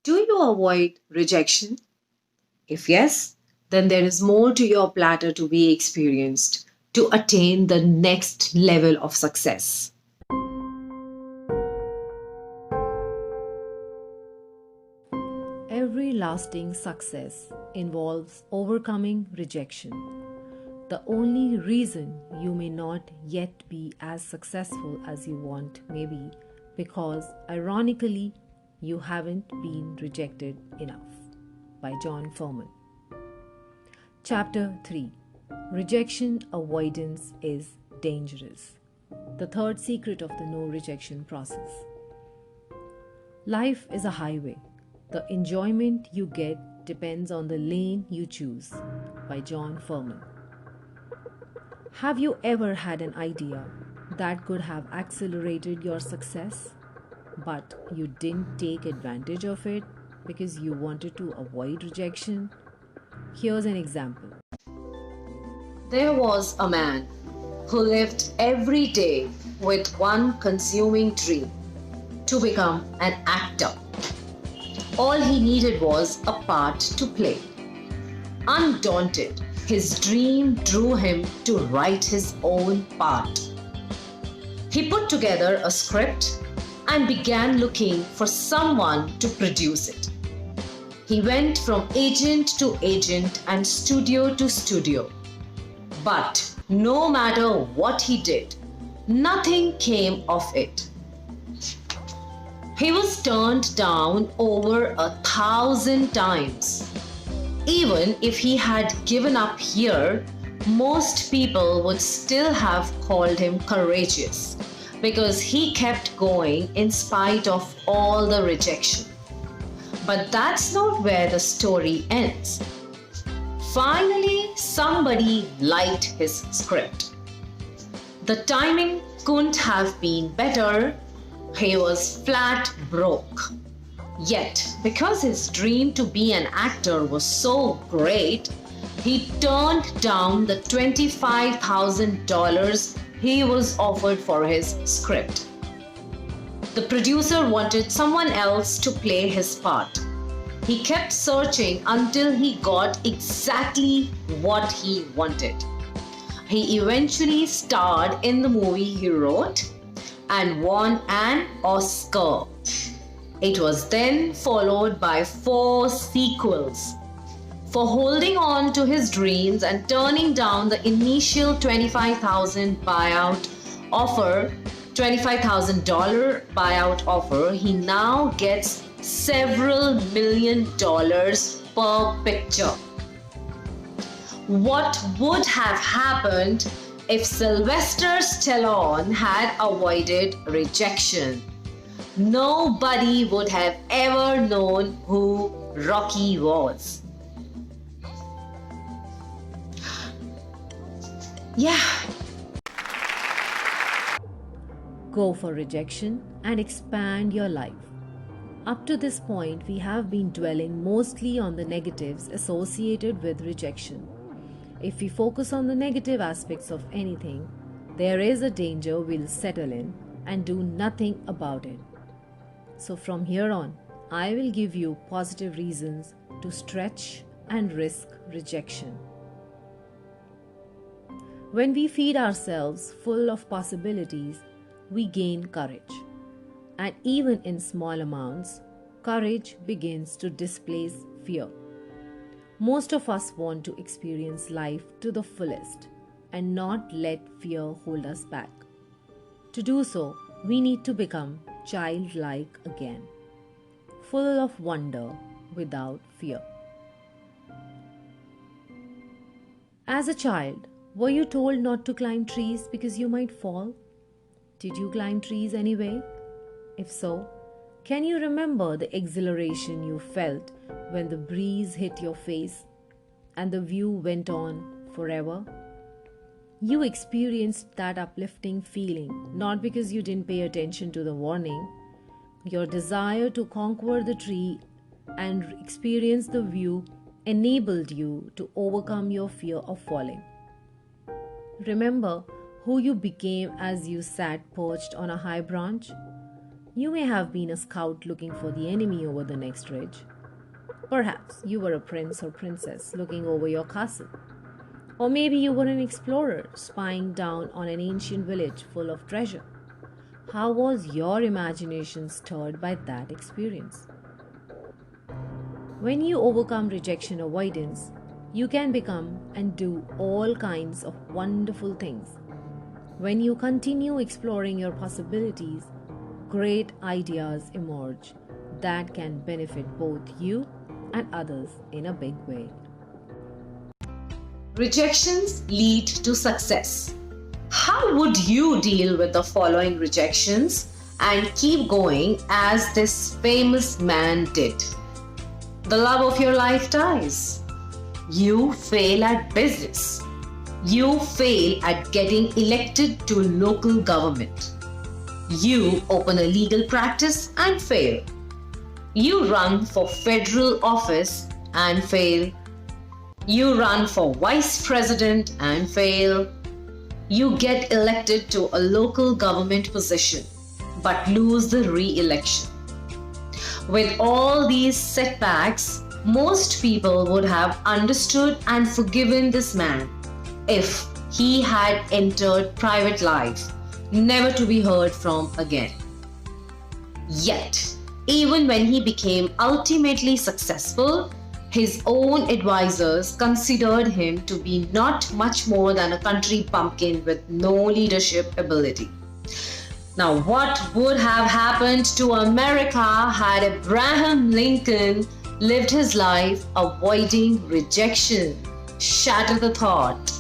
Do you avoid rejection? If yes, then there is more to your platter to be experienced to attain the next level of success. Every lasting success involves overcoming rejection. The only reason you may not yet be as successful as you want may be because, ironically, you haven't been rejected enough. By John Furman. Chapter 3. Rejection Avoidance is Dangerous. The third secret of the no rejection process. Life is a highway. The enjoyment you get depends on the lane you choose. By John Furman. Have you ever had an idea that could have accelerated your success, but you didn't take advantage of it because you wanted to avoid rejection? Here's an example. There was a man who lived every day with one consuming dream: to become an actor. All he needed was a part to play. Undaunted, his dream drew him to write his own part. He put together a script and began looking for someone to produce it. He went from agent to agent and studio to studio. But no matter what he did, nothing came of it. He was turned down over 1,000 times. Even if he had given up here, most people would still have called him courageous because he kept going in spite of all the rejection. But that's not where the story ends. Finally, somebody liked his script. The timing couldn't have been better. He was flat broke. Yet, because his dream to be an actor was so great, he turned down the $25,000 he was offered for his script. The producer wanted someone else to play his part. He kept searching until he got exactly what he wanted. He eventually starred in the movie he wrote and won an Oscar. It was then followed by 4 sequels. For holding on to his dreams and turning down the initial $25,000 buyout offer, he now gets several $1,000,000 per picture. What would have happened if Sylvester Stallone had avoided rejection? Nobody would have ever known who Rocky was. Yeah. Go for rejection and expand your life. Up to this point, we have been dwelling mostly on the negatives associated with rejection. If we focus on the negative aspects of anything, there is a danger we'll settle in and do nothing about it. So from here on, I will give you positive reasons to stretch and risk rejection. When we feed ourselves full of possibilities, we gain courage. And even in small amounts, courage begins to displace fear. Most of us want to experience life to the fullest and not let fear hold us back. To do so, we need to become childlike again, full of wonder without fear. As a child, were you told not to climb trees because you might fall? Did you climb trees anyway? If so, can you remember the exhilaration you felt when the breeze hit your face and the view went on forever? You experienced that uplifting feeling not because you didn't pay attention to the warning. Your desire to conquer the tree and experience the view enabled you to overcome your fear of falling. Remember who you became as you sat perched on a high branch? You may have been a scout looking for the enemy over the next ridge. Perhaps you were a prince or princess looking over your castle. Or maybe you were an explorer spying down on an ancient village full of treasure. How was your imagination stirred by that experience? When you overcome rejection avoidance, you can become and do all kinds of wonderful things. When you continue exploring your possibilities, great ideas emerge that can benefit both you and others in a big way. Rejections lead to success. How would you deal with the following rejections and keep going as this famous man did? The love of your life dies. You fail at business. You fail at getting elected to local government. You open a legal practice and fail. You run for federal office and fail. You run for vice president and fail. You get elected to a local government position but lose the re-election. With all these setbacks, most people would have understood and forgiven this man if he had entered private life, never to be heard from again. Yet, even when he became ultimately successful, his own advisors considered him to be not much more than a country bumpkin with no leadership ability. Now, what would have happened to America had Abraham Lincoln lived his life avoiding rejection? Shatter the thought.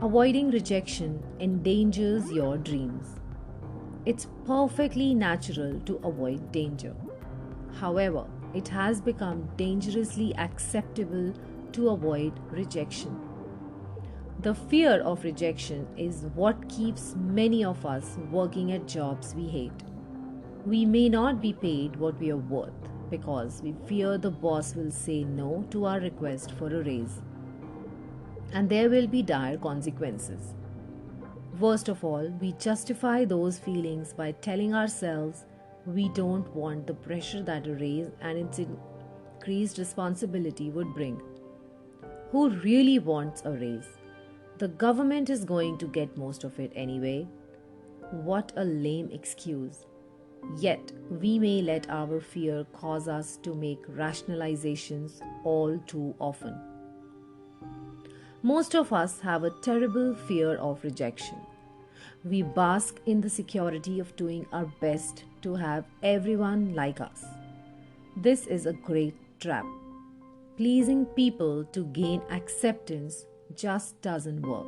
Avoiding rejection endangers your dreams. It's perfectly natural to avoid danger. However, it has become dangerously acceptable to avoid rejection. The fear of rejection is what keeps many of us working at jobs we hate. We may not be paid what we are worth because we fear the boss will say no to our request for a raise, and there will be dire consequences. Worst of all, we justify those feelings by telling ourselves we don't want the pressure that a raise and its increased responsibility would bring. Who really wants a raise? The government is going to get most of it anyway. What a lame excuse. Yet, we may let our fear cause us to make rationalizations all too often. Most of us have a terrible fear of rejection. We bask in the security of doing our best to have everyone like us. This is a great trap. Pleasing people to gain acceptance just doesn't work.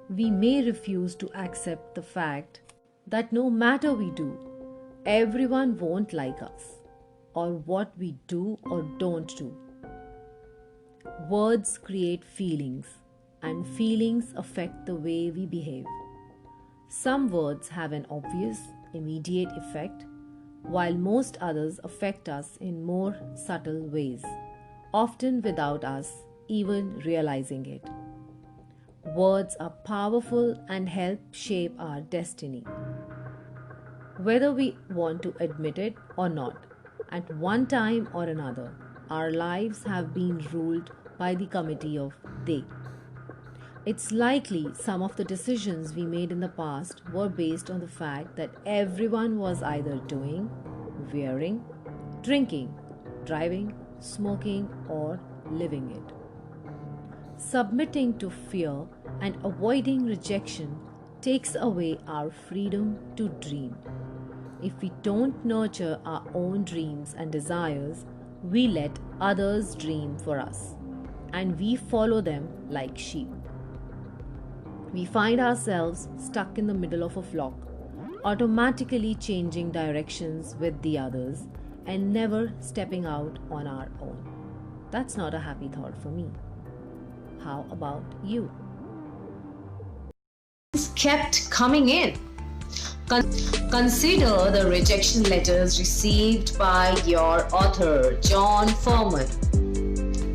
We may refuse to accept the fact that no matter we do, everyone won't like us or what we do or don't do. Words create feelings, and feelings affect the way we behave. Some words have an obvious, immediate effect, while most others affect us in more subtle ways, often without us even realizing it. Words are powerful and help shape our destiny. Whether we want to admit it or not, at one time or another, our lives have been ruled by the committee of they. It's likely some of the decisions we made in the past were based on the fact that everyone was either doing, wearing, drinking, driving, smoking, or living it. Submitting to fear and avoiding rejection takes away our freedom to dream. If we don't nurture our own dreams and desires, we let others dream for us, and we follow them like sheep. We find ourselves stuck in the middle of a flock, automatically changing directions with the others and never stepping out on our own. That's not a happy thought for me. How about you? Kept coming in. Consider the rejection letters received by your author, John Furman.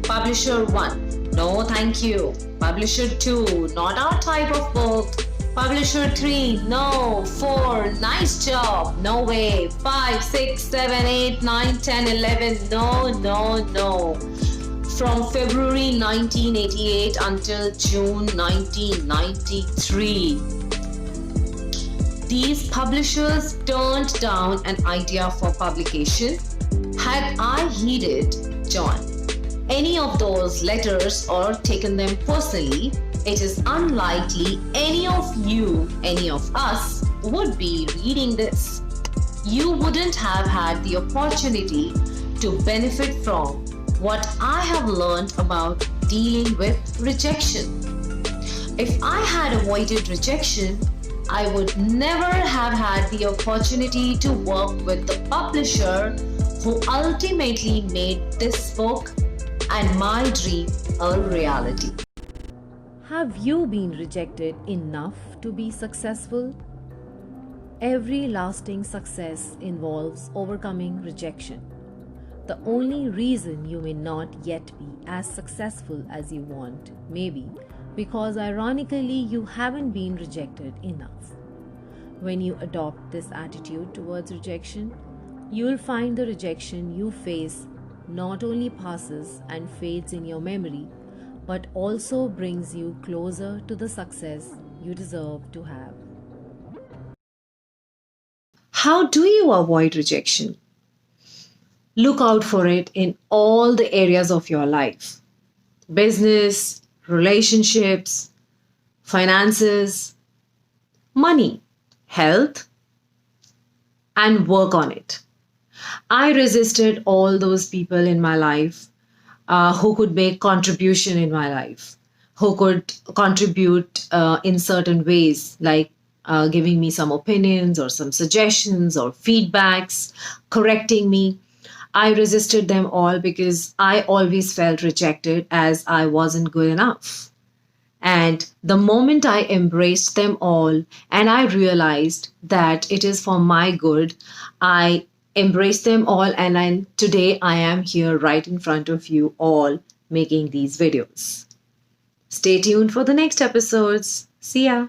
Publisher 1, no thank you. Publisher 2, not our type of book. Publisher 3, no. 4, nice job, no way. 5, 6, 7, 8, 9, 10, 11, no, no, no. From February 1988 until June 1993, these publishers turned down an idea for publication. Had I heeded, John, any of those letters or taken them personally, it is unlikely any of you, any of us, would be reading this. You wouldn't have had the opportunity to benefit from what I have learned about dealing with rejection. If I had avoided rejection, I would never have had the opportunity to work with the publisher who ultimately made this book and my dream a reality. Have you been rejected enough to be successful? Every lasting success involves overcoming rejection. The only reason you may not yet be as successful as you want may be because ironically you haven't been rejected enough. When you adopt this attitude towards rejection, you will find the rejection you face not only passes and fades in your memory, but also brings you closer to the success you deserve to have. How do you avoid rejection? Look out for it in all the areas of your life: business, relationships, finances, money, health, and work on it. I resisted all those people in my life who could make contribution in my life, who could contribute in certain ways, like giving me some opinions or some suggestions or feedbacks, correcting me. I resisted them all because I always felt rejected as I wasn't good enough. And the moment I embraced them all and I realized that it is for my good, I embraced them all, and today I am here right in front of you all making these videos. Stay tuned for the next episodes. See ya.